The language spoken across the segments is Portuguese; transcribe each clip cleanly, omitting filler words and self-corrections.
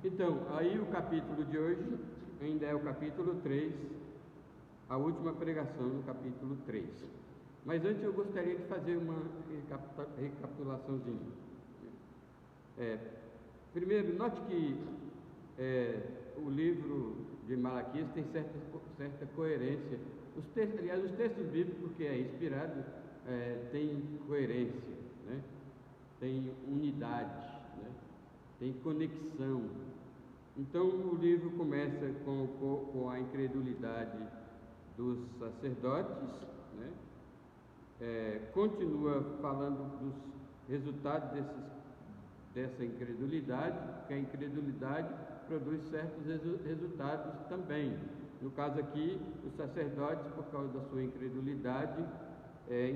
Então, aí o capítulo de hoje ainda é o capítulo 3, a última pregação do capítulo 3. Mas antes eu gostaria de fazer uma recapitulaçãozinha. Primeiro, note que o livro de Malaquias tem certa coerência. Os textos bíblicos, que é inspirado, tem coerência, né? Tem unidade, né? Tem conexão. Então o livro começa com a incredulidade dos sacerdotes, né? Continua falando dos resultados dessa incredulidade, que a incredulidade produz certos resultados também. No caso aqui, os sacerdotes, por causa da sua incredulidade,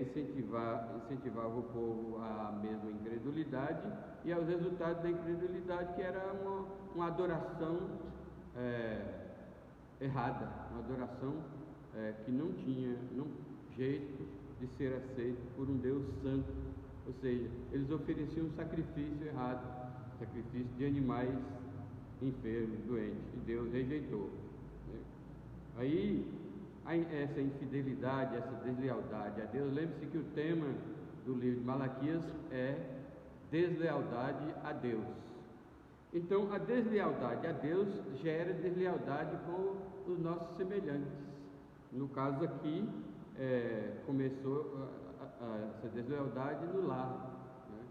incentivavam o povo à mesma incredulidade e aos resultados da incredulidade, que era uma adoração errada, uma adoração que não tinha jeito de ser aceito por um Deus santo. Ou seja, eles ofereciam um sacrifício errado, sacrifício de animais enfermos, doentes, e Deus rejeitou, né? Aí, essa infidelidade, essa deslealdade a Deus, lembre-se que o tema do livro de Malaquias é deslealdade a Deus. Então, a deslealdade a Deus gera deslealdade com os nossos semelhantes. No caso aqui, começou essa deslealdade no lar, né?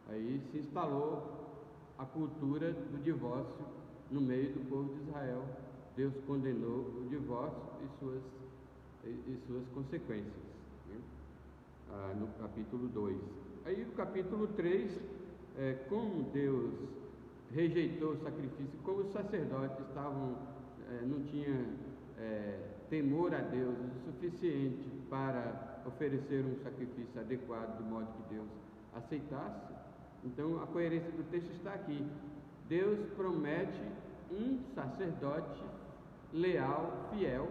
Aí se instalou a cultura do divórcio no meio do povo de Israel. Deus condenou o divórcio e suas consequências, né? No capítulo 2. Aí no capítulo 3, como Deus rejeitou o sacrifício, como os sacerdotes não tinham temor a Deus o suficiente para oferecer um sacrifício adequado, de modo que Deus aceitasse. Então a coerência do texto está aqui. Deus promete um sacerdote leal, fiel,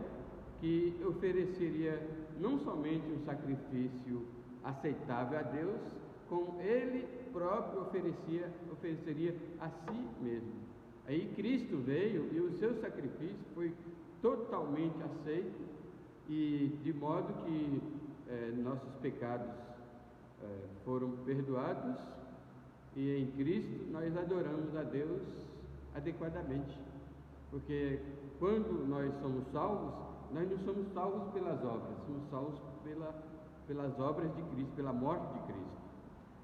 que ofereceria não somente um sacrifício aceitável a Deus, como ele próprio ofereceria a si mesmo. Aí Cristo veio e o seu sacrifício foi totalmente aceito, e de modo que nossos pecados foram perdoados, e em Cristo nós adoramos a Deus adequadamente. Porque quando nós somos salvos, nós não somos salvos pelas obras, somos salvos pelas obras de Cristo, pela morte de Cristo.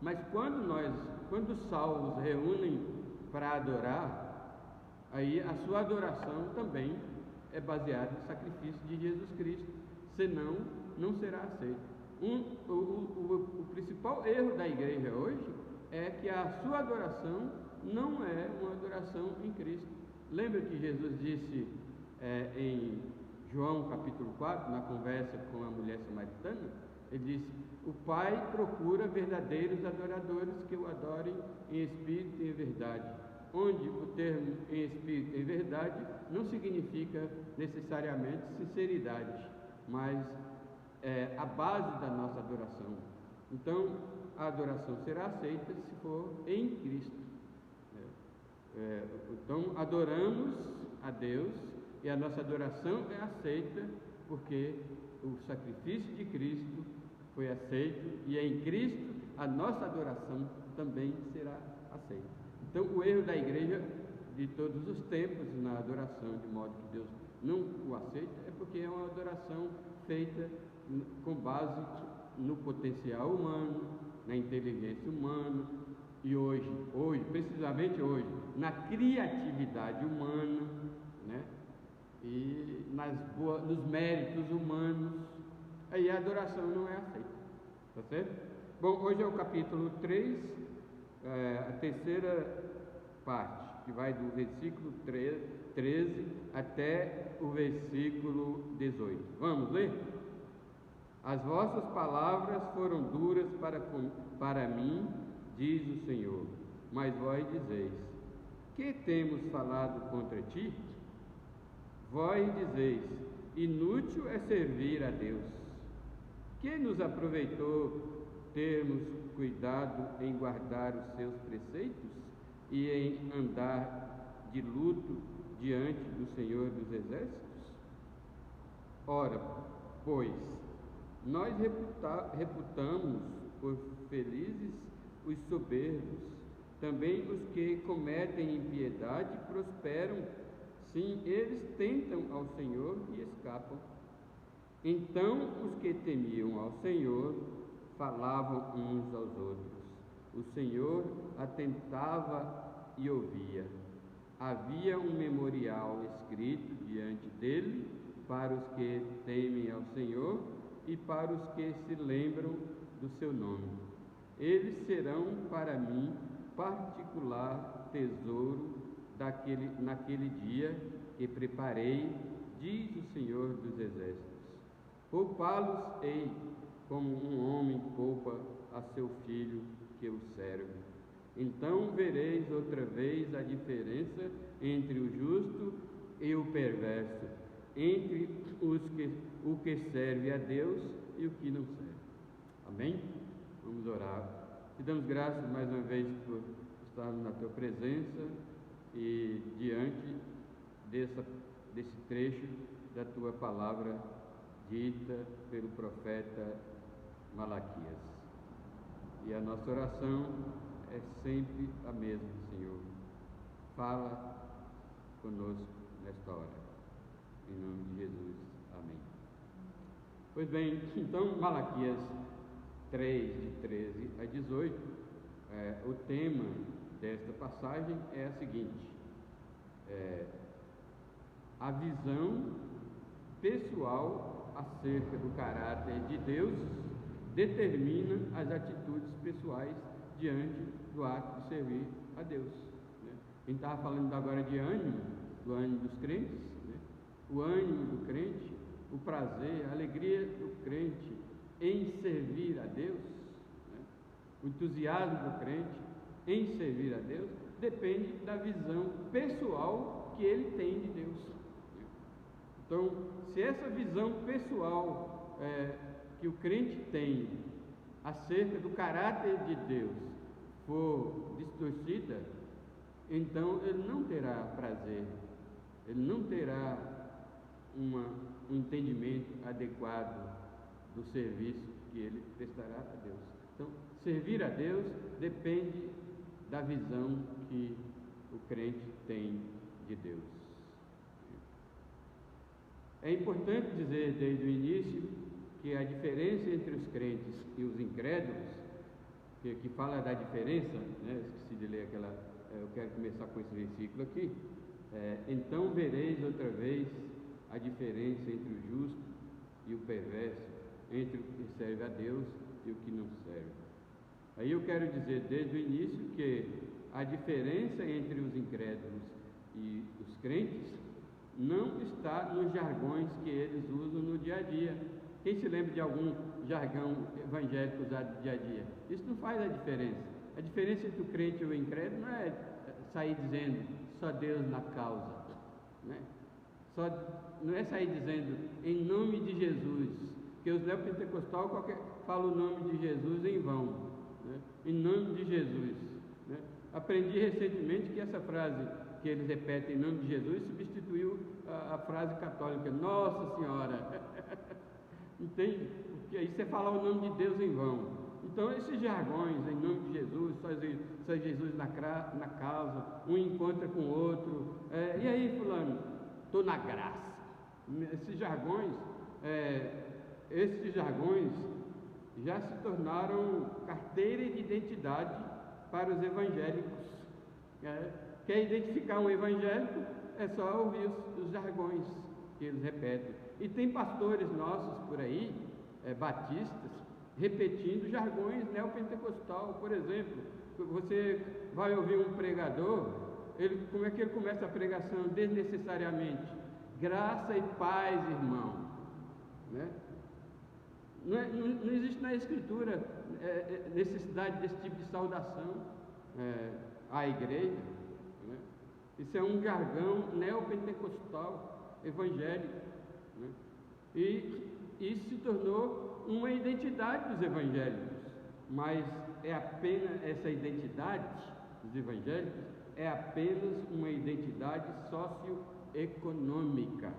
Mas quando os salvos reúnem para adorar, aí a sua adoração também é baseada no sacrifício de Jesus Cristo, senão não será aceito. O principal erro da igreja hoje é que a sua adoração não é uma adoração em Cristo. Lembra que Jesus disse em João capítulo 4, na conversa com a mulher samaritana? Ele disse: o Pai procura verdadeiros adoradores que o adorem em espírito e em verdade. Onde o termo em espírito e em verdade não significa necessariamente sinceridade, mas a base da nossa adoração. Então, a adoração será aceita se for em Cristo. Então, adoramos a Deus e a nossa adoração é aceita porque o sacrifício de Cristo foi aceito, e em Cristo a nossa adoração também será aceita. Então, o erro da igreja de todos os tempos na adoração, de modo que Deus não o aceita, é porque é uma adoração feita com base no potencial humano, na inteligência humana, e hoje, precisamente hoje, na criatividade humana, né? E nos méritos humanos. Aí a adoração não é aceita, tá certo? Bom, hoje é o capítulo 3, a terceira parte, que vai do versículo 13 até o versículo 18. Vamos ler? As vossas palavras foram duras para mim, diz o Senhor, mas vós dizeis: que temos falado contra ti? Vós dizeis: inútil é servir a Deus. Que nos aproveitou termos cuidado em guardar os seus preceitos e em andar de luto diante do Senhor dos Exércitos? Ora, pois, nós reputamos por felizes os soberbos, também os que cometem impiedade prosperam. Sim, eles tentam ao Senhor e escapam. Então os que temiam ao Senhor falavam uns aos outros. O Senhor atentava e ouvia. Havia um memorial escrito diante dele para os que temem ao Senhor e para os que se lembram do seu nome. Eles serão para mim particular tesouro naquele dia que preparei, diz o Senhor dos Exércitos. Poupá-los-ei como um homem poupa a seu filho que o serve. Então vereis outra vez a diferença entre o justo e o perverso, entre o que serve a Deus e o que não serve. Amém? Vamos orar. Te damos graças mais uma vez por estarmos na tua presença e diante desse trecho da tua palavra dita pelo profeta Malaquias. E a nossa oração é sempre a mesma, Senhor. Fala conosco nesta hora. Em nome de Jesus. Amém. Pois bem, então Malaquias 3, de 13 a 18, o tema desta passagem é a seguinte: a visão pessoal acerca do caráter de Deus determina as atitudes pessoais diante do ato de servir a Deus. Né? A gente estava falando agora de ânimo, do ânimo dos crentes, né? O ânimo do crente, o prazer, a alegria do crente em servir a Deus, né? O entusiasmo do crente em servir a Deus depende da visão pessoal que ele tem de Deus. Então, se essa visão pessoal que o crente tem acerca do caráter de Deus for distorcida, então ele não terá prazer, ele não terá um entendimento adequado do serviço que ele prestará a Deus. Então, servir a Deus depende da visão que o crente tem de Deus. É importante dizer desde o início que a diferença entre os crentes e os incrédulos, que fala da diferença, né? Esqueci de ler aquela, eu quero começar com esse versículo aqui. Então vereis outra vez a diferença entre o justo e o perverso, entre o que serve a Deus e o que não serve. Aí eu quero dizer desde o início que a diferença entre os incrédulos e os crentes não está nos jargões que eles usam no dia a dia. Quem se lembra de algum jargão evangélico usado no dia a dia? Isso não faz a diferença. A diferença entre o crente e o incrédulo não é sair dizendo só Deus na causa, né? Não é sair dizendo em nome de Jesus, porque os neopentecostais falam o nome de Jesus em vão, né? Em nome de Jesus, né? Aprendi recentemente que essa frase que eles repetem em nome de Jesus substituiu a frase católica Nossa Senhora. Entende? Porque aí você fala o nome de Deus em vão. Então esses jargões em nome de Jesus, só Jesus na causa, um encontra com o outro, e aí fulano, estou na graça. Esses jargões já se tornaram carteira de identidade para os evangélicos. Quer identificar um evangélico? É só ouvir os jargões que eles repetem. E tem pastores nossos por aí, batistas, repetindo jargões neopentecostal. Por exemplo, você vai ouvir um pregador, como é que ele começa a pregação desnecessariamente? Graça e paz, irmão. Né? Não existe na Escritura necessidade desse tipo de saudação à igreja. Né? Isso é um jargão neopentecostal evangélico. Né? E isso se tornou uma identidade dos evangélicos, mas essa identidade dos evangélicos é apenas uma identidade socioeconômica.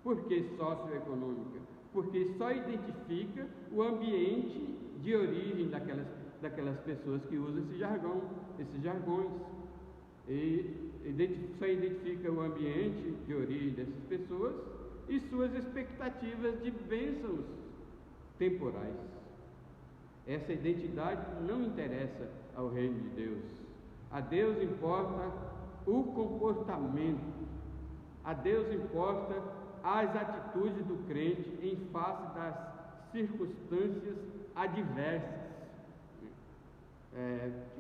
Por que socioeconômica? Porque só identifica o ambiente de origem daquelas pessoas que usam esses jargões. E só identifica o ambiente de origem dessas pessoas e suas expectativas de bênçãos temporais. Essa identidade não interessa ao reino de Deus. A Deus importa o comportamento. A Deus importa as atitudes do crente em face das circunstâncias adversas.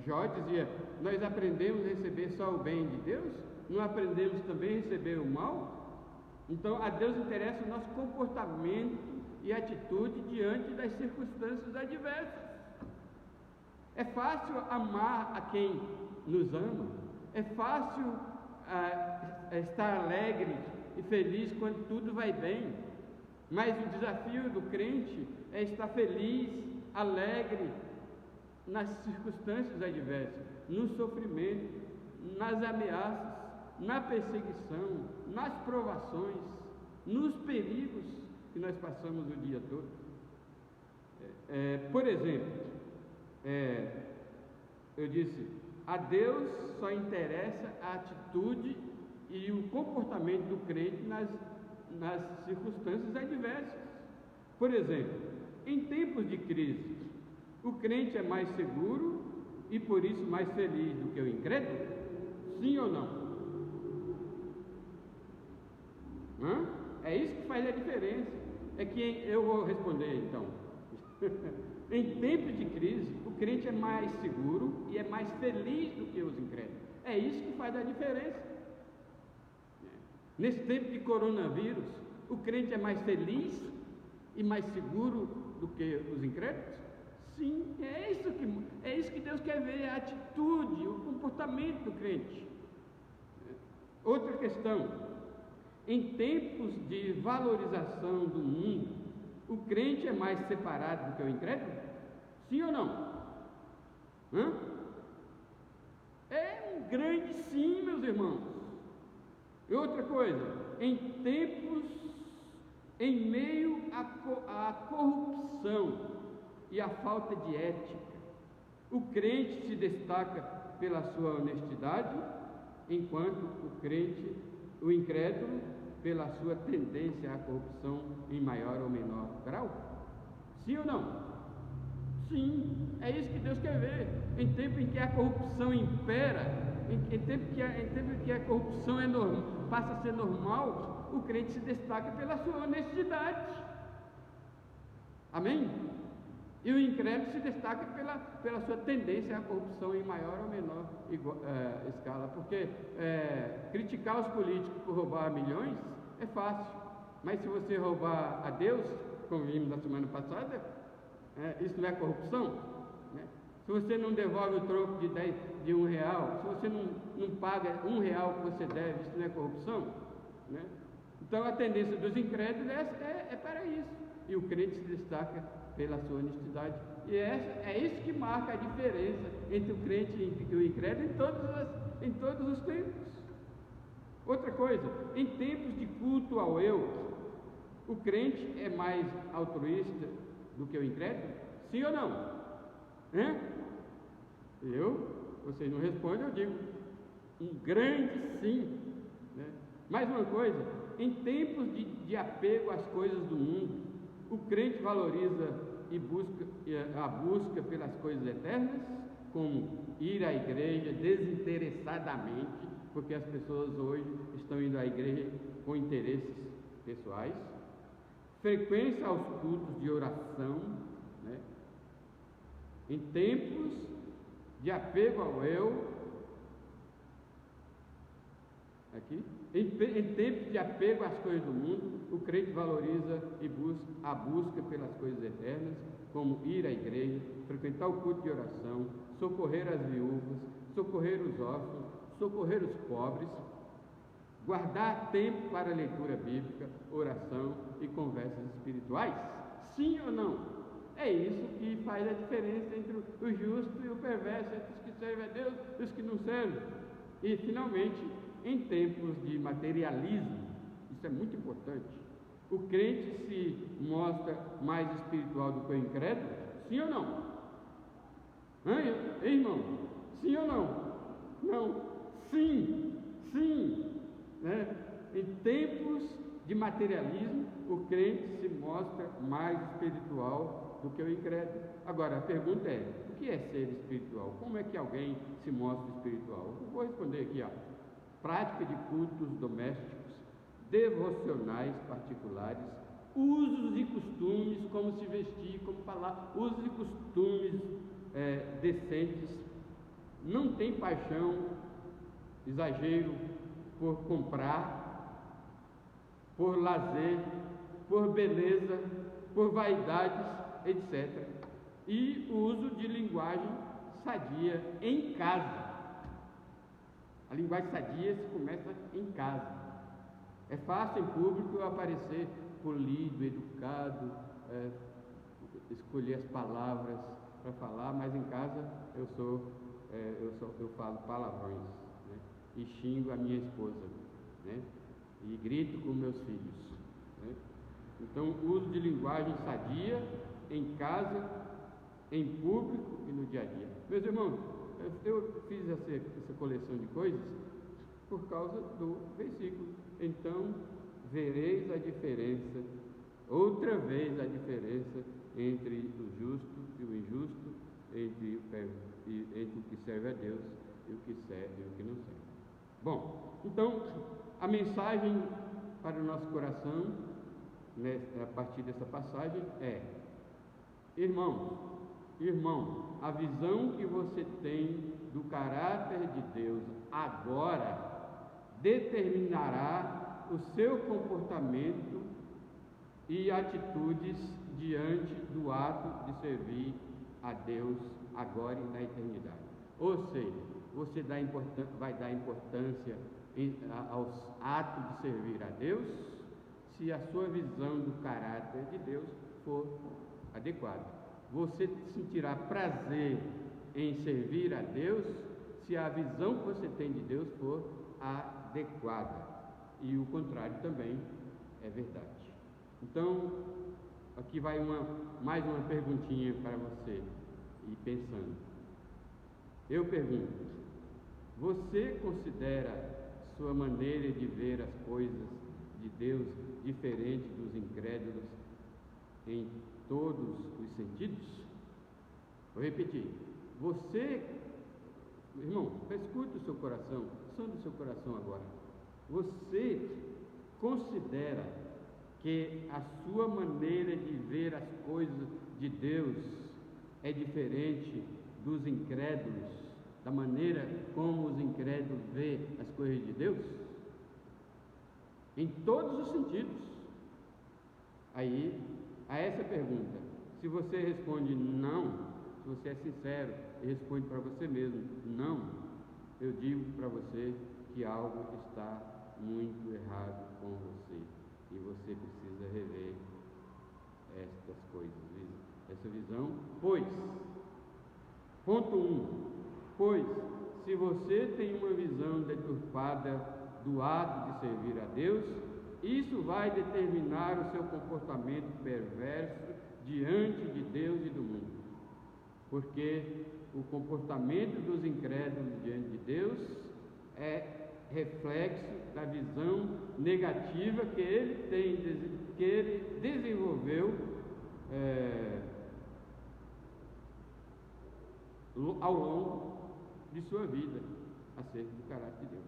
Jó dizia: nós aprendemos a receber só o bem de Deus, não aprendemos também a receber o mal? Então a Deus interessa o nosso comportamento e atitude diante das circunstâncias adversas. É fácil amar a quem nos ama, é fácil estar alegre e feliz quando tudo vai bem, mas o desafio do crente é estar feliz, alegre nas circunstâncias adversas, no sofrimento, nas ameaças, na perseguição, nas provações, nos perigos que nós passamos o dia todo. Por exemplo, eu disse, a Deus só interessa a atitude e o comportamento do crente nas circunstâncias adversas. Por exemplo, em tempos de crise, o crente é mais seguro e por isso mais feliz do que o incrédulo? Sim ou não? É isso que faz a diferença. É que eu vou responder então. Em tempos de crise, o crente é mais seguro e é mais feliz do que os incrédulos. É isso que faz a diferença. Nesse tempo de coronavírus, o crente é mais feliz e mais seguro do que os incrédulos? Sim, é isso que Deus quer ver, a atitude, o comportamento do crente. Outra questão, em tempos de valorização do mundo, o crente é mais separado do que o incrédulo? Sim ou não? É um grande sim, meus irmãos. E outra coisa, em meio à corrupção e à falta de ética, o crente se destaca pela sua honestidade, enquanto o incrédulo pela sua tendência à corrupção em maior ou menor grau? Sim ou não? Sim, é isso que Deus quer ver. Em tempo em que a corrupção impera, em tempo em que a corrupção passa a ser normal, o crente se destaca pela sua honestidade. Amém? E o incrédulo se destaca pela sua tendência à corrupção em maior ou menor escala. Porque criticar os políticos por roubar milhões é fácil, mas se você roubar a Deus, como vimos na semana passada, isso não é corrupção? Né? Se você não devolve o troco de R$1, se você não paga R$1 que você deve, isso não é corrupção? Né? Então a tendência dos incrédulos é para isso, e o crente se destaca pela sua honestidade, e é isso que marca a diferença entre o crente e o incrédulo em todos os tempos. Outra coisa, em tempos de culto ao eu, o crente é mais altruísta do que o incrédulo? Sim ou não? Vocês não respondem, eu digo um grande sim. Né? Mais uma coisa, em tempos de apego às coisas do mundo, o crente valoriza a busca pelas coisas eternas, como ir à igreja desinteressadamente, porque as pessoas hoje estão indo à igreja com interesses pessoais, frequência aos cultos de oração, né? Em tempos de apego ao eu, em tempos de apego às coisas do mundo, o crente valoriza a busca pelas coisas eternas, como ir à igreja, frequentar o culto de oração, socorrer as viúvas, socorrer os órfãos, socorrer os pobres, guardar tempo para leitura bíblica, oração e conversas espirituais? Sim ou não? É isso que faz a diferença entre o justo e o perverso, entre os que servem a Deus e os que não servem. E finalmente, em tempos de materialismo, isso é muito importante, o crente se mostra mais espiritual do que o incrédulo? Sim ou não? Irmão? Sim ou não? Não. Sim. Né? Em tempos de materialismo, o crente se mostra mais espiritual do que o incrédulo. Agora, a pergunta é: o que é ser espiritual? Como é que alguém se mostra espiritual? Eu vou responder aqui, prática de cultos domésticos, devocionais particulares, usos e costumes, como se vestir, como falar, usos e costumes decentes, não tem paixão, exagero por comprar, por lazer, por beleza, por vaidades, etc. E o uso de linguagem sadia em casa. A linguagem sadia se começa em casa. É fácil em público eu aparecer polido, educado, escolher as palavras para falar, mas em casa eu falo palavrões, né? E xingo a minha esposa, né? E grito com meus filhos, né? Então, uso de linguagem sadia em casa, em público e no dia a dia. Meus irmãos, eu fiz essa coleção de coisas por causa do versículo. Então vereis a diferença, outra vez a diferença entre o justo e o injusto, entre o que serve a Deus e o que serve e o que não serve. Bom, então a mensagem para o nosso coração, né, a partir dessa passagem é: irmão, a visão que você tem do caráter de Deus agora determinará o seu comportamento e atitudes diante do ato de servir a Deus agora e na eternidade. Ou seja, você vai dar importância aos atos de servir a Deus se a sua visão do caráter de Deus for adequada. Você sentirá prazer em servir a Deus se a visão que você tem de Deus for adequada. E o contrário também é verdade. Então, aqui vai mais uma perguntinha para você ir pensando. Eu pergunto: você considera sua maneira de ver as coisas de Deus diferente dos incrédulos em todos os sentidos? Vou repetir. Você, irmão, escute o seu coração, sonde o seu coração agora. Você considera que a sua maneira de ver as coisas de Deus é diferente dos incrédulos, da maneira como os incrédulos veem as coisas de Deus? Em todos os sentidos. Aí, a essa pergunta, se você responde não, se você é sincero e responde para você mesmo não, eu digo para você que algo está muito errado com você e você precisa rever estas coisas, essa visão. Ponto 1, pois se você tem uma visão deturpada do ato de servir a Deus, isso vai determinar o seu comportamento perverso diante de Deus e do mundo, porque o comportamento dos incrédulos diante de Deus é reflexo da visão negativa que ele desenvolveu ao longo de sua vida acerca do caráter de Deus.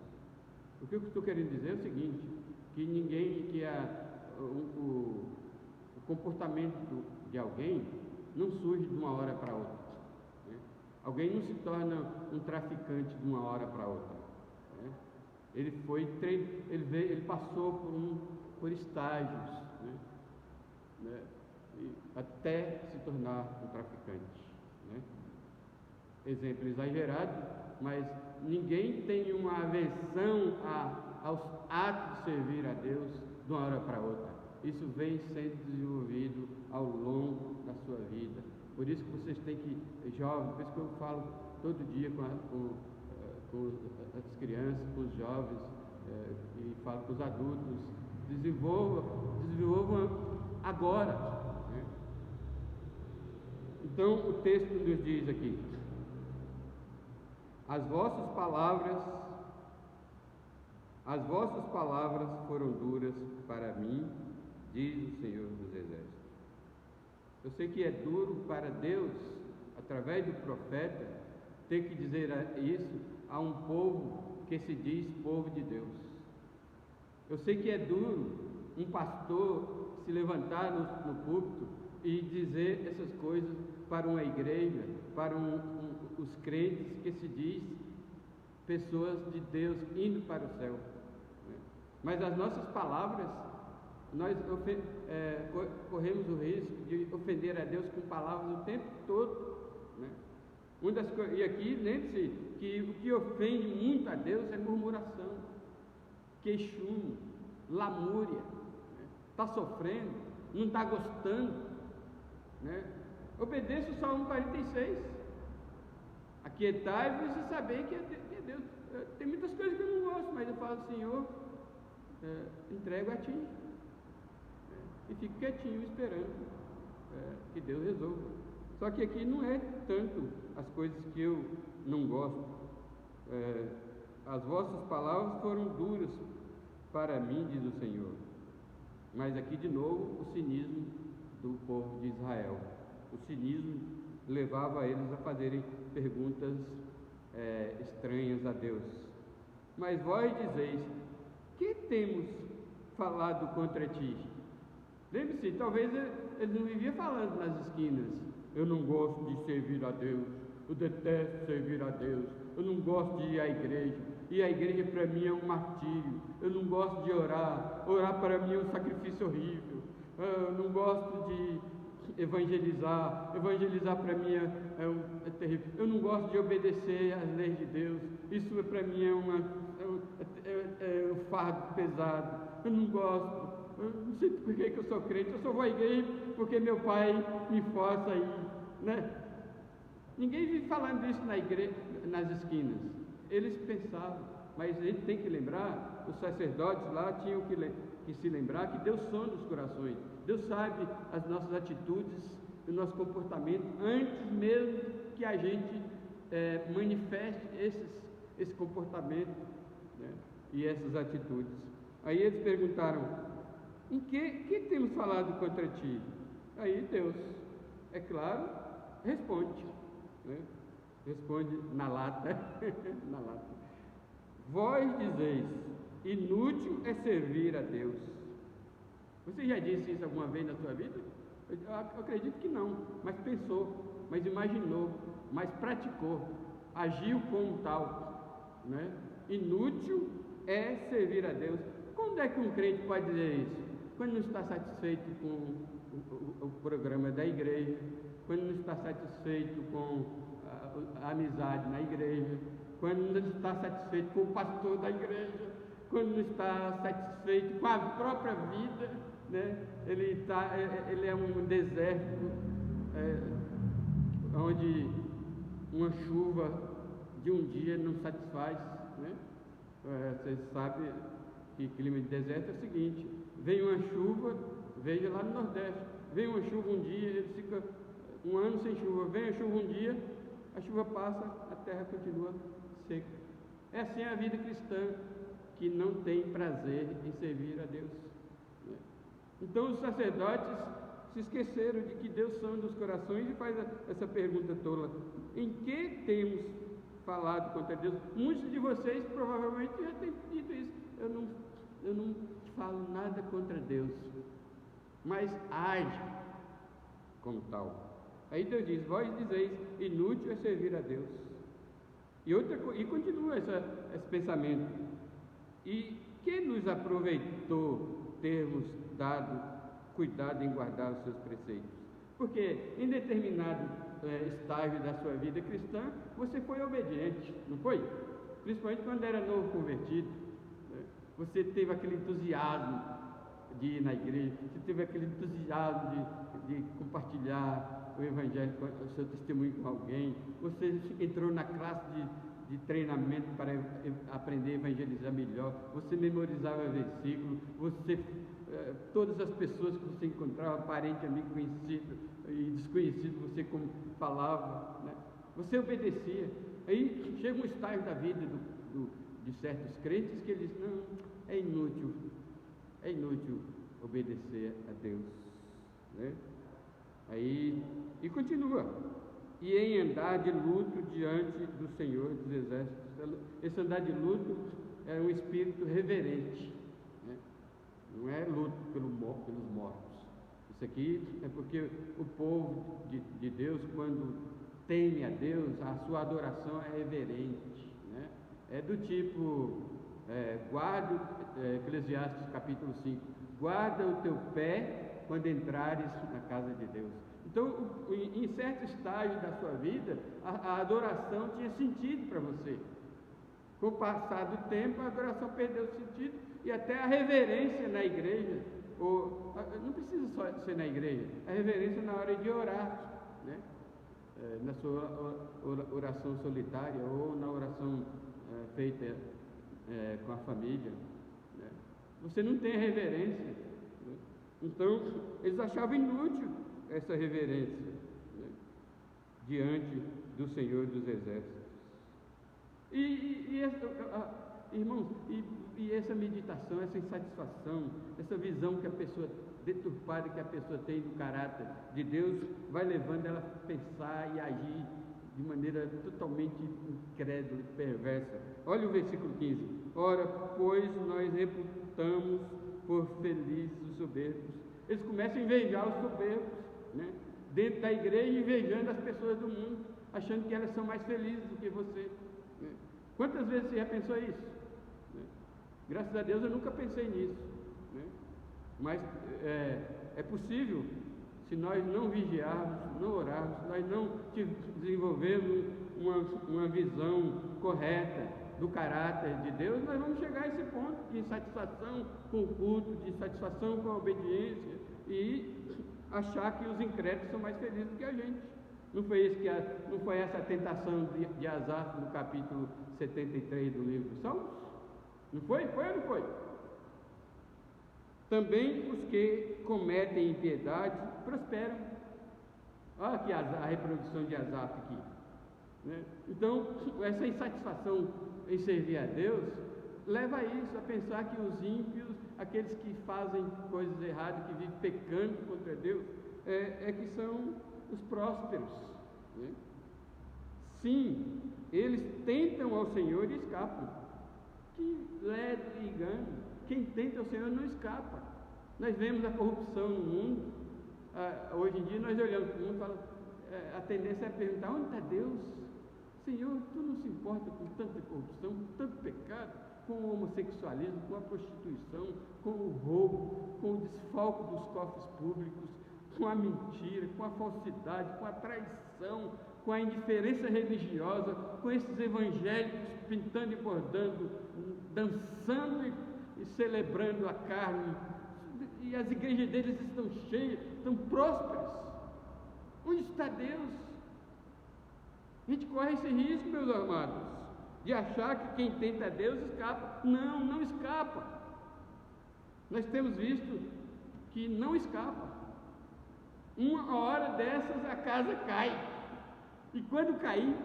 O que eu estou querendo dizer é o seguinte: o comportamento de alguém não surge de uma hora para outra, né? Alguém não se torna um traficante de uma hora para outra, né? Ele passou por estágios, né? Até se tornar um traficante, né? Exemplo exagerado, mas ninguém tem uma aversão aos atos de servir a Deus de uma hora para outra. Isso vem sendo desenvolvido ao longo da sua vida. Por isso que vocês têm que, jovens, por isso que eu falo todo dia com as crianças, com os jovens, e falo para os adultos, desenvolvam agora, né? Então o texto nos diz aqui: as vossas palavras foram duras para mim, diz o Senhor dos Exércitos. Eu sei que é duro para Deus, através do profeta, ter que dizer isso a um povo que se diz povo de Deus. Eu sei que é duro um pastor se levantar no púlpito e dizer essas coisas para uma igreja, para os crentes que se diz pessoas de Deus indo para o céu. Mas as nossas palavras, nós corremos o risco de ofender a Deus com palavras o tempo todo, né? E aqui, lembre-se que o que ofende muito a Deus é murmuração, queixume, lamúria, está sofrendo, não está gostando, né? Obedeça o Salmo 46, aquietai-vos e saber que é Deus. Tem muitas coisas que eu não gosto, mas eu falo: Senhor, entrego a Ti, e fico quietinho esperando que Deus resolva. Só que aqui não é tanto as coisas que eu não gosto. As vossas palavras foram duras para mim, diz o Senhor. Mas aqui de novo o cinismo do povo de Israel. O cinismo levava eles a fazerem perguntas estranhas a Deus. Mas vós dizeis: que temos falado contra ti? Lembre-se, talvez eles não viviam falando nas esquinas: eu não gosto de servir a Deus, eu detesto servir a Deus, eu não gosto de ir à igreja, e a igreja para mim é um martírio, eu não gosto de orar para mim é um sacrifício horrível, eu não gosto de evangelizar para mim é terrível, eu não gosto de obedecer às leis de Deus, isso para mim é um fardo pesado, eu não gosto. Eu não sei por que eu sou crente, eu só vou à igreja porque meu pai me força a ir, né? Ninguém vive falando isso na igreja, nas esquinas. Eles pensavam, mas a gente tem que lembrar, os sacerdotes lá tinham que se lembrar que Deus sonda os corações. Deus sabe as nossas atitudes, o nosso comportamento, antes mesmo que a gente manifeste esse comportamento, né? E essas atitudes. Aí eles perguntaram: em que temos falado contra ti? Aí Deus, é claro, responde, né? Responde na lata, na lata. Vós dizeis: inútil é servir a Deus. Você já disse isso alguma vez na sua vida? Eu acredito que não, mas pensou, mas imaginou, mas praticou, agiu como tal, né? Inútil é servir a Deus. Quando é que um crente pode dizer isso? Quando não está satisfeito com o programa da igreja, quando não está satisfeito com a amizade na igreja, quando não está satisfeito com o pastor da igreja, quando não está satisfeito com a própria vida, né? Ele é um deserto onde uma chuva de um dia não satisfaz, né? Vocês sabem que clima de deserto é o seguinte: vem uma chuva, veja lá no Nordeste, vem uma chuva um dia, ele fica um ano sem chuva, vem a chuva um dia, a chuva passa, a terra continua seca. É assim a vida cristã, que não tem prazer em servir a Deus, né? Então os sacerdotes se esqueceram de que Deus sonda os corações e faz essa pergunta tola: em que temos falado contra Deus? Muitos de vocês provavelmente já têm dito isso: eu não falo nada contra Deus, mas age como tal. Aí Deus diz: vós dizeis: inútil é servir a Deus. E continua esse pensamento: e que nos aproveitou termos dado cuidado em guardar os seus preceitos? Porque em determinado estágio da sua vida cristã, você foi obediente, não foi? Principalmente quando era novo convertido, né? Você teve aquele entusiasmo de ir na igreja, você teve aquele entusiasmo de compartilhar o evangelho, o seu testemunho com alguém, você entrou na classe de treinamento para aprender a evangelizar melhor. Você memorizava versículos, todas as pessoas que você encontrava, parente, amigo, conhecido e desconhecido, você como falava, né? Você obedecia. Aí chega um estágio da vida de certos crentes que eles dizem, não, é inútil obedecer a Deus, né? Aí, e continua, e em andar de luto diante do Senhor dos Exércitos. Esse andar de luto é um espírito reverente, né? Não é luto pelos mortos. Isso aqui é porque o povo de Deus, quando teme a Deus, a sua adoração é reverente, né? É do tipo, guarda, Eclesiastes capítulo 5, guarda o teu pé quando entrares na casa de Deus. Então, em certo estágio da sua vida, a adoração tinha sentido para você. Com o passar do tempo, a adoração perdeu o sentido, e até a reverência na igreja, não precisa só ser na igreja, a reverência na hora de orar, né? Na sua oração solitária ou na oração feita com a família, né? Você não tem reverência, né? Então eles achavam inútil essa reverência, né, diante do Senhor dos Exércitos. Irmãos, essa meditação, essa insatisfação, essa visão que a pessoa deturpada que a pessoa tem do caráter de Deus, vai levando ela a pensar e agir de maneira totalmente incrédula e perversa. Olha o versículo 15. Ora, pois nós reputamos por felizes os soberbos. Eles começam a invejar os soberbos, né? Dentro da igreja, invejando as pessoas do mundo, achando que elas são mais felizes do que você, né? Quantas vezes você já pensou isso, né? Graças a Deus eu nunca pensei nisso, né? Mas é possível, se nós não vigiarmos, não orarmos, nós não desenvolvermos uma visão correta do caráter de Deus, nós vamos chegar a esse ponto de insatisfação com o culto, de insatisfação com a obediência e achar que os incrédulos são mais felizes do que a gente. Não foi essa a tentação de Asaf no capítulo 73 do livro de Salmos? Não foi? Foi ou não foi? Também os que cometem impiedade prosperam. Olha aqui a reprodução de Asaf aqui, né? Então, essa insatisfação em servir a Deus leva a isso, a pensar que os ímpios, aqueles que fazem coisas erradas, que vivem pecando contra Deus, que são os prósperos, né? Sim, eles tentam ao Senhor e escapam. Que leve engano! Quem tenta ao Senhor não escapa. Nós vemos a corrupção no mundo. Hoje em dia nós olhamos para o mundo e falamos, a tendência é perguntar, onde está Deus? Senhor, tu não se importa com tanta corrupção, com tanto pecado, com o homossexualismo, com a prostituição, com o roubo, com o desfalco dos cofres públicos, com a mentira, com a falsidade, com a traição, com a indiferença religiosa, com esses evangélicos pintando e bordando, dançando e celebrando a carne, e as igrejas deles estão cheias, estão prósperas. Onde está Deus? A gente corre esse risco, meus amados, de achar que quem tenta a Deus escapa. Não, não escapa. Nós temos visto que não escapa. Uma hora dessas a casa cai, e quando cair,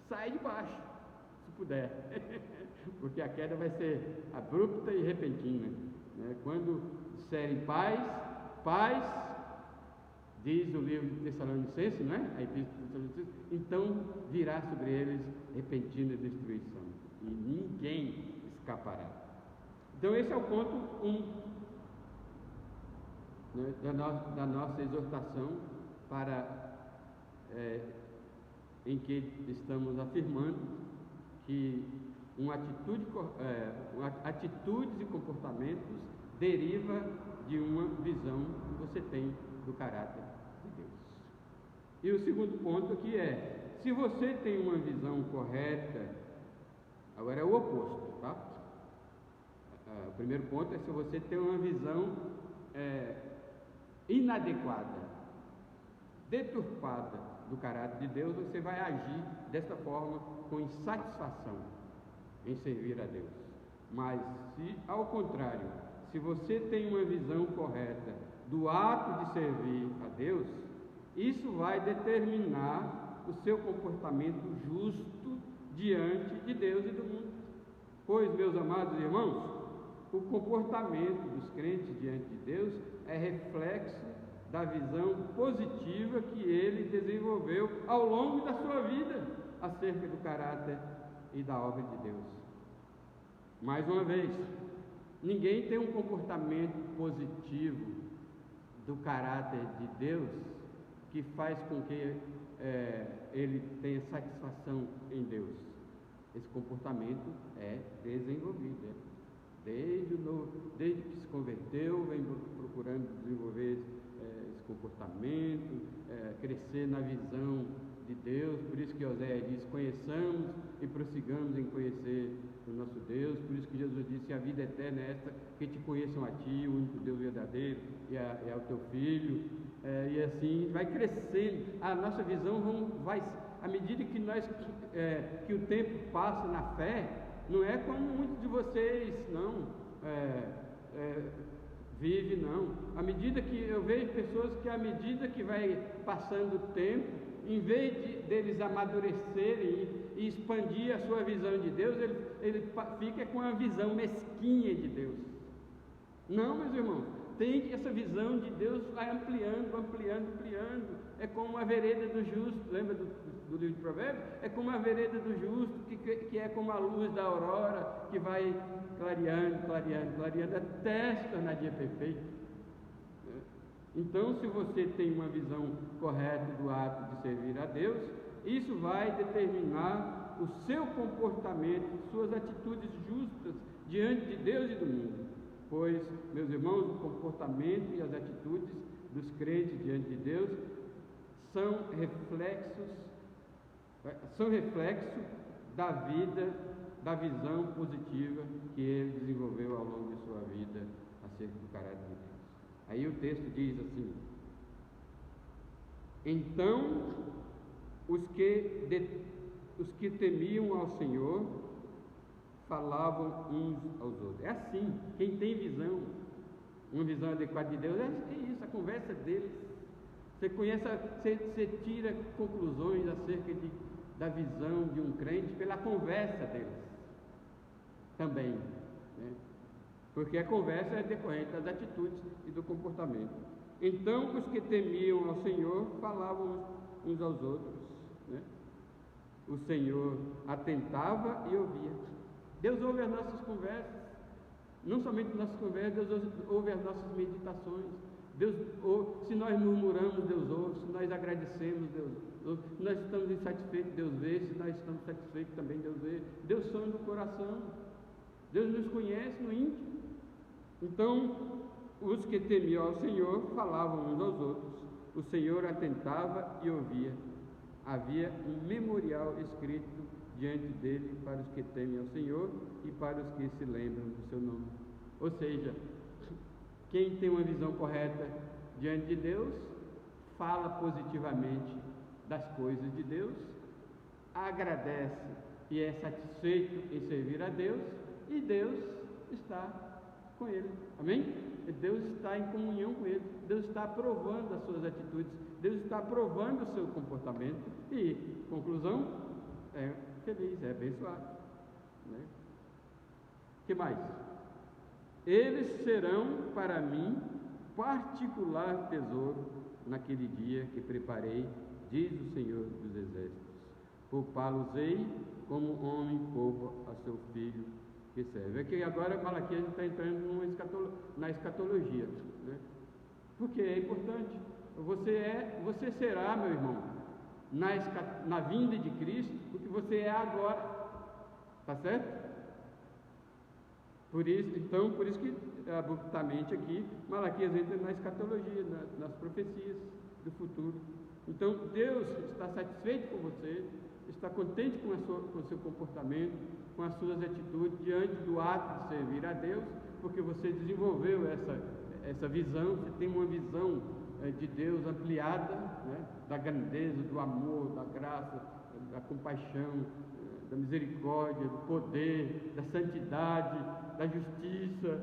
sai de baixo, se puder, porque a queda vai ser abrupta e repentina, né? Quando disserem paz, paz, diz o livro de Tessalonicenses, não é? A Epístola de Tessalonicenses, então virá sobre eles repentina destruição, e ninguém escapará. Então esse é o ponto 1, né, da nossa exortação, em que estamos afirmando que atitudes e comportamentos deriva de uma visão que você tem do caráter de Deus. E o segundo ponto aqui se você tem uma visão correta, agora é o oposto, tá? O primeiro ponto é se você tem uma visão inadequada, deturpada do caráter de Deus, você vai agir desta forma com insatisfação em servir a Deus. Mas se ao contrário, se você tem uma visão correta do ato de servir a Deus, isso vai determinar o seu comportamento justo diante de Deus e do mundo. Pois, meus amados irmãos, o comportamento dos crentes diante de Deus é reflexo da visão positiva que ele desenvolveu ao longo da sua vida acerca do caráter e da obra de Deus. Mais uma vez, ninguém tem um comportamento positivo do caráter de Deus que faz com que ele tenha satisfação em Deus. Esse comportamento é desenvolvido, desde que se converteu, vem procurando desenvolver esse comportamento, crescer na visão de Deus. Por isso que Oséias diz: conheçamos e prossigamos em conhecer o nosso Deus. Por isso que Jesus disse: a vida eterna é esta, que te conheçam a ti, o único Deus verdadeiro, e ao teu Filho. E assim vai crescendo, a nossa visão vai, à medida que que o tempo passa na fé, não é como muitos de vocês vive, não. À medida que eu vejo pessoas que, à medida que vai passando o tempo, em vez deles amadurecerem e expandir a sua visão de Deus, ele fica com a visão mesquinha de Deus. Não, meus irmãos, tem que essa visão de Deus vai ampliando. É como a vereda do justo, lembra do livro de Provérbios? É como a vereda do justo, que é como a luz da aurora, que vai clareando, até se tornar dia perfeito. Então, se você tem uma visão correta do ato de servir a Deus, isso vai determinar o seu comportamento, suas atitudes justas diante de Deus e do mundo. Pois, meus irmãos, o comportamento e as atitudes dos crentes diante de Deus são reflexo da visão positiva que ele desenvolveu ao longo de sua vida acerca do caráter de Deus. Aí o texto diz assim: então os que temiam ao Senhor falavam uns aos outros. É assim, quem tem uma visão adequada de Deus, é isso, a conversa deles. Você tira conclusões acerca da visão de um crente pela conversa deles também, né? Porque a conversa é decorrente das atitudes e do comportamento. Então os que temiam ao Senhor falavam uns aos outros, né? O Senhor atentava e ouvia. Deus ouve as nossas conversas, não somente nossas conversas, Deus ouve as nossas meditações. Se nós murmuramos, Deus ouve. Se nós agradecemos, Deus ouve. Se nós estamos insatisfeitos, Deus vê. Se nós estamos satisfeitos, também Deus vê. Deus sonda o coração. Deus nos conhece no íntimo. Então, os que temiam ao Senhor falavam uns aos outros. O Senhor atentava e ouvia. Havia um memorial escrito diante dele para os que temem ao Senhor e para os que se lembram do seu nome. Ou seja, quem tem uma visão correta diante de Deus, fala positivamente das coisas de Deus, agradece e é satisfeito em servir a Deus, e Deus está com ele. Amém? Deus está em comunhão com ele. Deus está aprovando as suas atitudes. Deus está aprovando o seu comportamento. E, conclusão, é feliz, é abençoado, né? Que mais? Eles serão para mim particular tesouro naquele dia que preparei, diz o Senhor dos Exércitos. Poupá-los-ei como homem poupa a seu filho que serve. Aqui agora Malaquias está entrando na escatologia, né? Porque é importante. Você será, meu irmão, na vinda de Cristo, o que você é agora. Tá certo? Por isso que abruptamente aqui Malaquias entra na escatologia, nas profecias do futuro. Então Deus está satisfeito com você, está contente com o seu comportamento, com as suas atitudes diante do ato de servir a Deus, porque você desenvolveu essa visão, você tem uma visão de Deus ampliada, né? Da grandeza, do amor, da graça, da compaixão, da misericórdia, do poder, da santidade, da justiça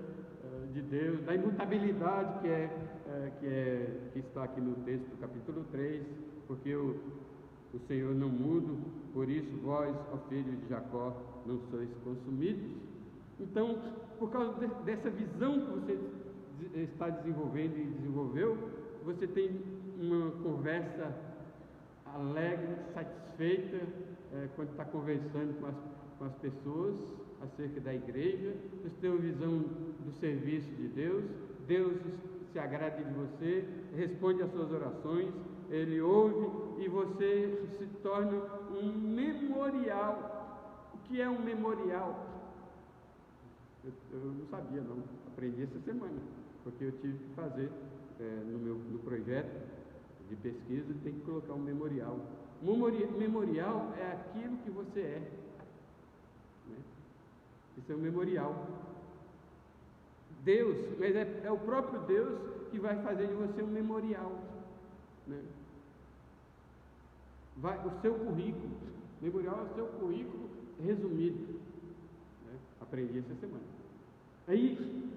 de Deus, da imutabilidade que está aqui no texto do capítulo 3, porque o Senhor não muda, por isso vós, ó filhos de Jacó, não sois consumidos. Então, por causa dessa visão que você está desenvolvendo e desenvolveu, você tem uma conversa alegre, satisfeita, quando está conversando com as pessoas acerca da igreja. Você tem uma visão do serviço de Deus, Deus se agrada de você, responde às suas orações, Ele ouve e você se torna um memorial. O que é um memorial? Eu não sabia, não, aprendi essa semana, porque eu tive que fazer no projeto de pesquisa, tem que colocar um memorial. Memorial é aquilo que você é, né? Isso é um memorial. Deus, mas é o próprio Deus que vai fazer de você um memorial, né? O seu currículo, memorial é o seu currículo resumido, né? Aprendi essa semana. Aí,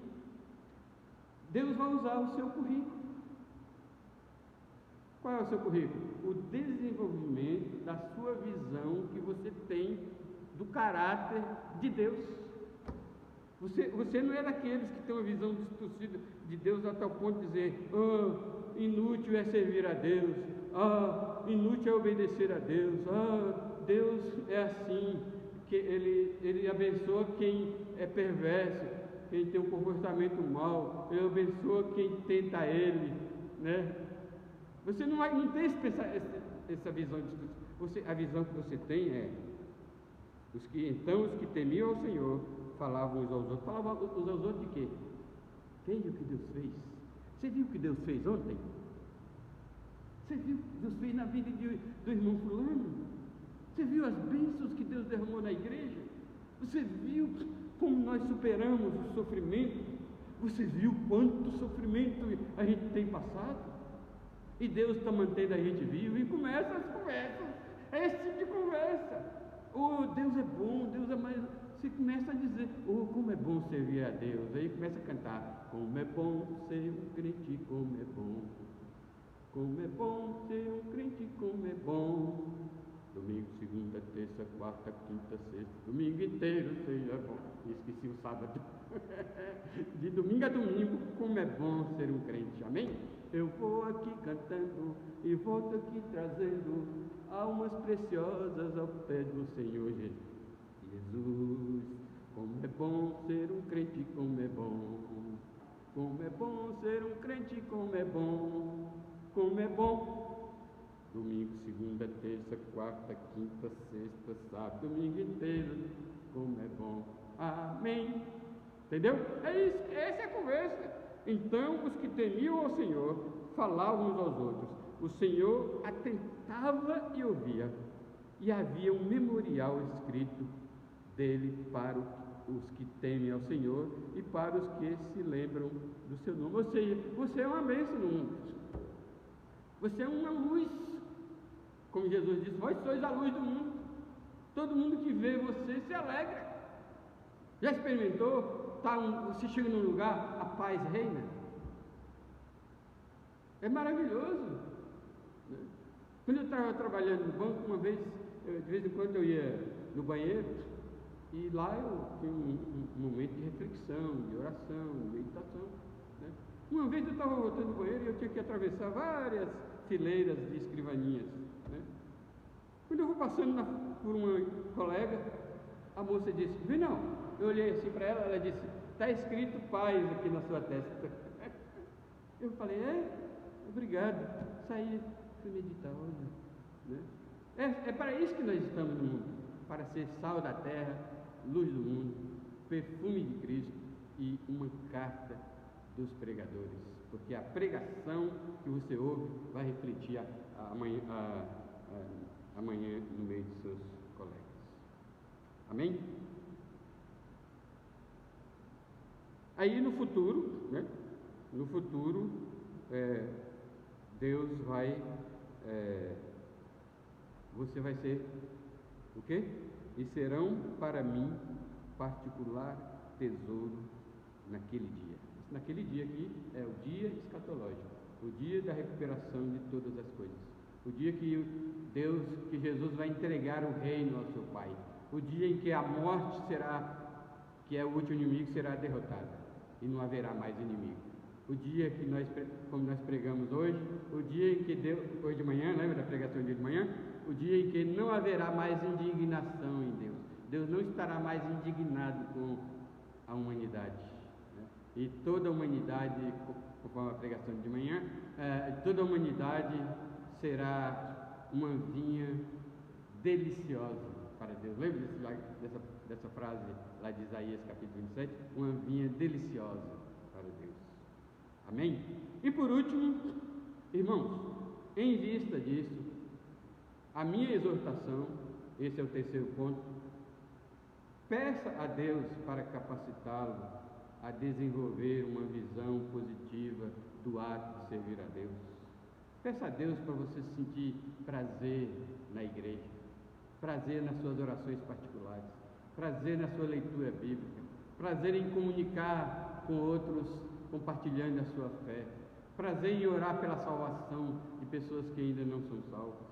Deus vai usar o seu currículo. Qual é o seu currículo? O desenvolvimento da sua visão que você tem do caráter de Deus. Você não é daqueles que tem uma visão distorcida de Deus até o ponto de dizer: inútil é servir a Deus, inútil é obedecer a Deus, Deus é assim, que Ele abençoa quem é perverso, quem tem um comportamento mau, Ele abençoa quem tenta Ele, né? Você não tem essa visão distorcida. A visão que você tem é: os que temiam ao Senhor falavam uns aos outros. Falavam uns aos outros de quê? Veja o que Deus fez. Você viu o que Deus fez ontem? Você viu o que Deus fez na vida do irmão fulano? Você viu as bênçãos que Deus derramou na igreja? Você viu como nós superamos o sofrimento? Você viu quanto sofrimento a gente tem passado? E Deus está mantendo a gente vivo, e começa as conversas, é esse tipo de conversa. Deus é bom, Deus é mais. Você começa a dizer: como é bom servir a Deus. Aí começa a cantar: como é bom ser um crente, como é bom. Como é bom ser um crente, como é bom. Domingo, segunda, terça, quarta, quinta, sexta, domingo inteiro seja bom. Esqueci o sábado. De domingo a domingo, como é bom ser um crente, amém? Eu vou aqui cantando e volto aqui trazendo almas preciosas ao pé do Senhor Jesus. Como é bom ser um crente, como é bom. Como é bom ser um crente, como é bom. Como é bom. Domingo, segunda, terça, quarta, quinta, sexta, sábado, domingo inteiro, como é bom. Amém. Entendeu? É isso, essa é a conversa. Então, os que temiam ao Senhor falavam uns aos outros. O Senhor atentava e ouvia, e havia um memorial escrito dele para os que temem ao Senhor e para os que se lembram do seu nome. Ou seja, você é uma bênção no mundo. Você é uma luz. Como Jesus disse: vós sois a luz do mundo. Todo mundo que vê você se alegra. Já experimentou? Se chega num lugar, a paz reina. É maravilhoso, né? Quando eu estava trabalhando no banco, uma vez, de vez em quando eu ia no banheiro, e lá eu tinha um momento de reflexão, de oração, de meditação, né? Uma vez eu estava voltando do banheiro e eu tinha que atravessar várias fileiras de escrivaninhas, né? Quando eu vou passando por uma colega, a moça disse: vem não. Eu olhei assim para ela, ela disse: está escrito paz aqui na sua testa. Eu falei: obrigado. Saí, fui meditar, olha, né? É para isso que nós estamos no mundo, para ser sal da terra, luz do mundo, perfume de Cristo e uma carta dos pregadores, porque a pregação que você ouve vai refletir amanhã no meio dos seus colegas. Amém? Aí no futuro, né? No futuro, Deus vai, você vai ser o quê? E serão para mim particular tesouro naquele dia. Naquele dia aqui é o dia escatológico, o dia da recuperação de todas as coisas, o dia que Jesus vai entregar o reino ao seu Pai, o dia em que a morte que é o último inimigo, será derrotada e não haverá mais inimigo. O dia que como nós pregamos hoje, o dia em que hoje de manhã, lembra da pregação de manhã? O dia em que não haverá mais indignação em Deus. Deus não estará mais indignado com a humanidade, né? E toda a humanidade, conforme a pregação de manhã, toda a humanidade será uma vinha deliciosa para Deus. Lembra dessa frase lá de Isaías capítulo 27? Uma vinha deliciosa para Deus. Amém? E por último, irmãos, em vista disso, a minha exortação, esse é o terceiro ponto, peça a Deus para capacitá-lo a desenvolver uma visão positiva do ato de servir a Deus. Peça a Deus para você sentir prazer na igreja, prazer nas suas orações particulares, prazer na sua leitura bíblica, prazer em comunicar com outros, compartilhando a sua fé, prazer em orar pela salvação de pessoas que ainda não são salvas.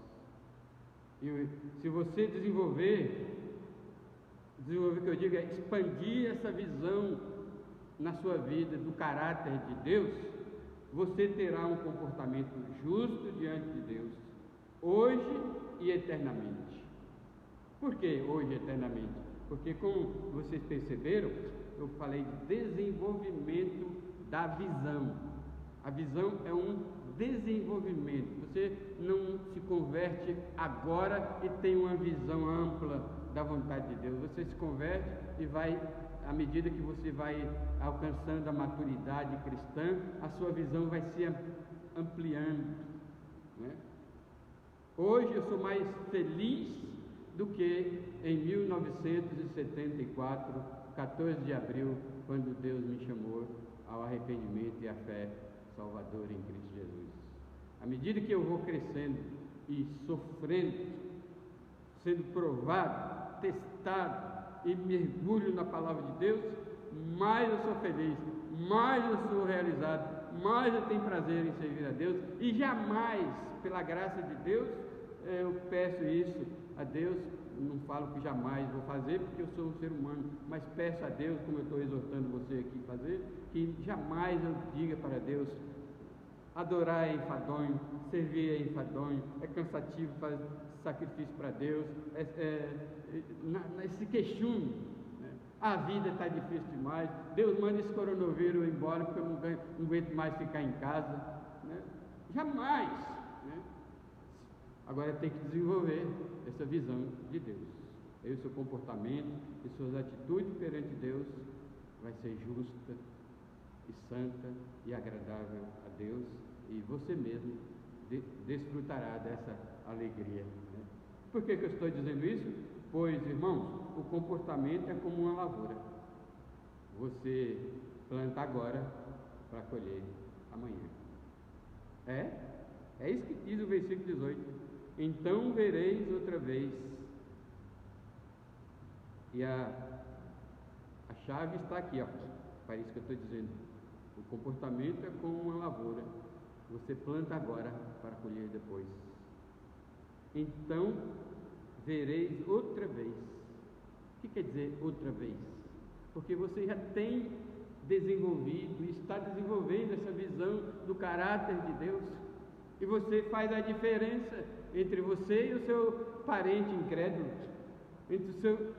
E se você desenvolver que eu digo é expandir essa visão na sua vida do caráter de Deus, você terá um comportamento justo diante de Deus, hoje e eternamente. Por que hoje e eternamente? Porque, como vocês perceberam, eu falei de desenvolvimento da visão. A visão é um desenvolvimento. Você não se converte agora e tem uma visão ampla da vontade de Deus. Você se converte e vai, à medida que você vai alcançando a maturidade cristã, a sua visão vai se ampliando, né? Hoje eu sou mais feliz do que em 1974, 14 de abril, quando Deus me chamou ao arrependimento e à fé salvadora em Cristo Jesus. À medida que eu vou crescendo e sofrendo, sendo provado, testado e mergulho na palavra de Deus, mais eu sou feliz, mais eu sou realizado, mais eu tenho prazer em servir a Deus, e jamais, pela graça de Deus, eu peço isso a Deus. Não falo que jamais vou fazer, porque eu sou um ser humano, mas peço a Deus, como eu estou exortando você aqui a fazer, que jamais eu diga para Deus: adorar é enfadonho, servir é enfadonho, é cansativo fazer sacrifício para Deus, esse queixume, né? A vida está difícil demais, Deus manda esse coronavírus embora, porque eu não aguento mais ficar em casa, né? Jamais, né? Agora tem que desenvolver essa visão de Deus. E o seu comportamento e suas atitudes perante Deus vai ser justa e santa e agradável a Deus, e você mesmo desfrutará dessa alegria, né? Por que eu estou dizendo isso? Pois, irmãos, o comportamento é como uma lavoura. Você planta agora para colher amanhã. É isso que diz o versículo 18. Então vereis outra vez. E a chave está aqui, ó, para isso que eu estou dizendo. O comportamento é como uma lavoura. Você planta agora para colher depois. Então vereis outra vez. O que quer dizer outra vez? Porque você já tem desenvolvido e está desenvolvendo essa visão do caráter de Deus, e você faz a diferença entre você e o seu parente incrédulo, entre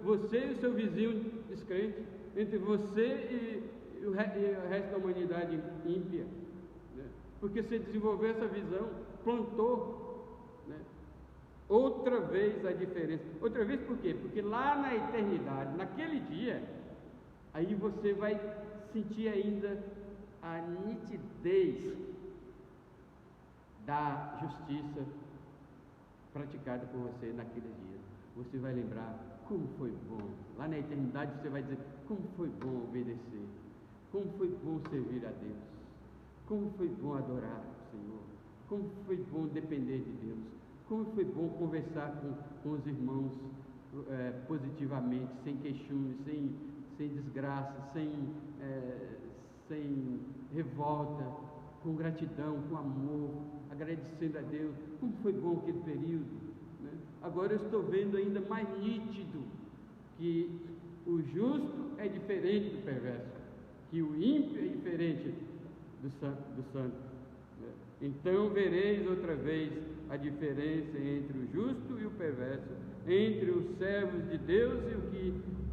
você e o seu vizinho descrente, entre você e o resto da humanidade ímpia, né? Porque você desenvolveu essa visão, plantou, né? Outra vez a diferença. Outra vez por quê? Porque lá na eternidade, naquele dia, aí você vai sentir ainda a nitidez da justiça praticada por você naqueles dias. Você vai lembrar como foi bom. Lá na eternidade você vai dizer: como foi bom obedecer, como foi bom servir a Deus, como foi bom adorar o Senhor, Como foi bom depender de Deus. Como foi bom conversar com os irmãos positivamente, sem queixume, sem desgraça, sem revolta, com gratidão, com amor, agradecendo a Deus. Como foi bom aquele período, né? Agora eu estou vendo ainda mais nítido que o justo é diferente do perverso, que o ímpio é diferente do santo. Né? Então vereis outra vez a diferença entre o justo e o perverso, entre os servos de Deus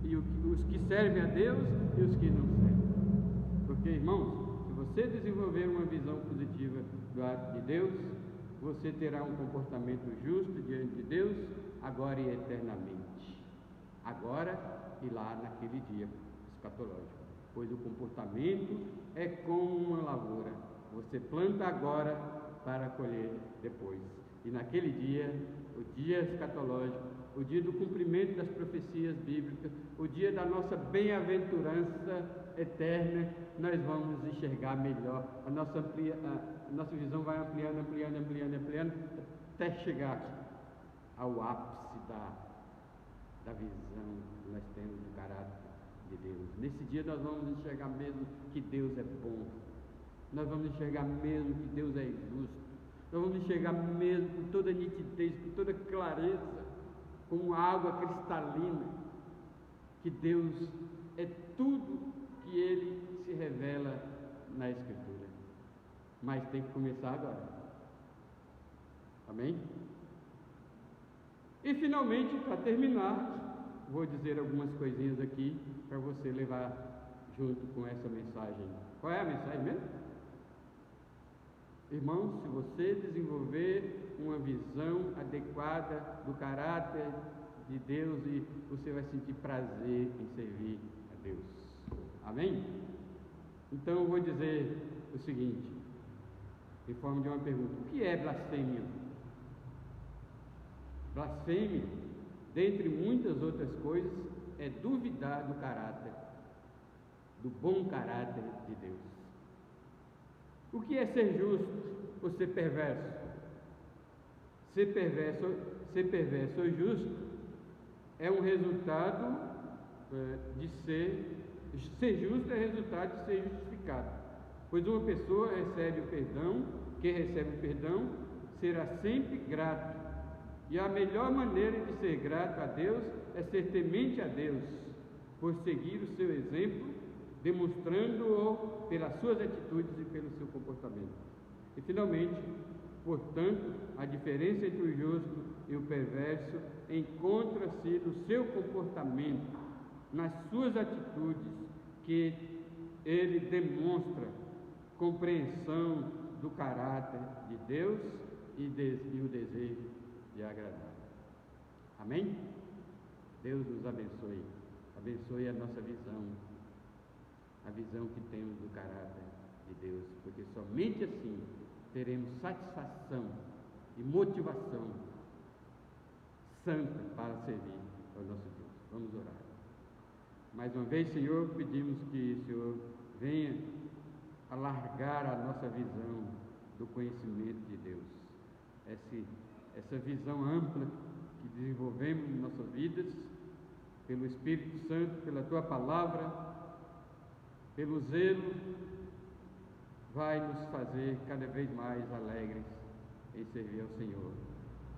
e os que servem a Deus e os que não servem. Porque, irmãos, se você desenvolver uma visão positiva do ato de Deus, você terá um comportamento justo diante de Deus, agora e eternamente. Agora e lá naquele dia escatológico. Pois o comportamento é como uma lavoura. Você planta agora para colher depois. E naquele dia, o dia escatológico, o dia do cumprimento das profecias bíblicas, o dia da nossa bem-aventurança eterna, nós vamos enxergar melhor. A nossa visão vai ampliando, até chegar ao ápice da visão que nós temos do caráter de Deus. Nesse dia nós vamos enxergar mesmo que Deus é bom. Nós vamos enxergar mesmo que Deus é justo. Nós vamos enxergar mesmo com toda nitidez, com toda clareza, como água cristalina, que Deus é tudo que Ele se revela na Escritura. Mas tem que começar agora. Amém? E finalmente, para terminar, vou dizer algumas coisinhas aqui para você levar junto com essa mensagem. Qual é a mensagem mesmo? Irmãos, se você desenvolver uma visão adequada do caráter de Deus, e você vai sentir prazer em servir a Deus. Amém? Então eu vou dizer o seguinte, em forma de uma pergunta: o que é blasfêmia? Blasfêmia, dentre muitas outras coisas, é duvidar do caráter, do bom caráter de Deus. O que é ser justo ou ser perverso? Ser perverso ou justo é um resultado de ser justo, é resultado de ser justificado. Pois uma pessoa recebe o perdão, quem recebe o perdão será sempre grato. E a melhor maneira de ser grato a Deus é ser temente a Deus, por seguir o seu exemplo, demonstrando-o pelas suas atitudes e pelo seu comportamento. E finalmente, portanto, a diferença entre o justo e o perverso encontra-se no seu comportamento, nas suas atitudes, que ele demonstra compreensão do caráter de Deus e o desejo de agradar. Amém? Deus nos abençoe. Abençoe a nossa visão, a visão que temos do caráter de Deus, porque somente assim teremos satisfação e motivação santa para servir ao nosso Deus. Vamos orar. Mais uma vez, Senhor, pedimos que o Senhor venha alargar a nossa visão do conhecimento de Deus. Essa visão ampla que desenvolvemos em nossas vidas, pelo Espírito Santo, pela Tua Palavra, pelo zelo, vai nos fazer cada vez mais alegres em servir ao Senhor,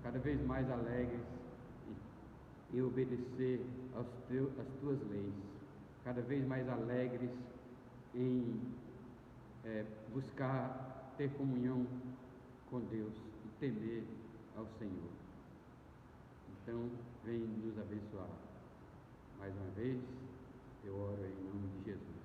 cada vez mais alegres em obedecer às Tuas leis, cada vez mais alegres em buscar ter comunhão com Deus e temer ao Senhor. Então, vem nos abençoar. Mais uma vez, eu oro em nome de Jesus.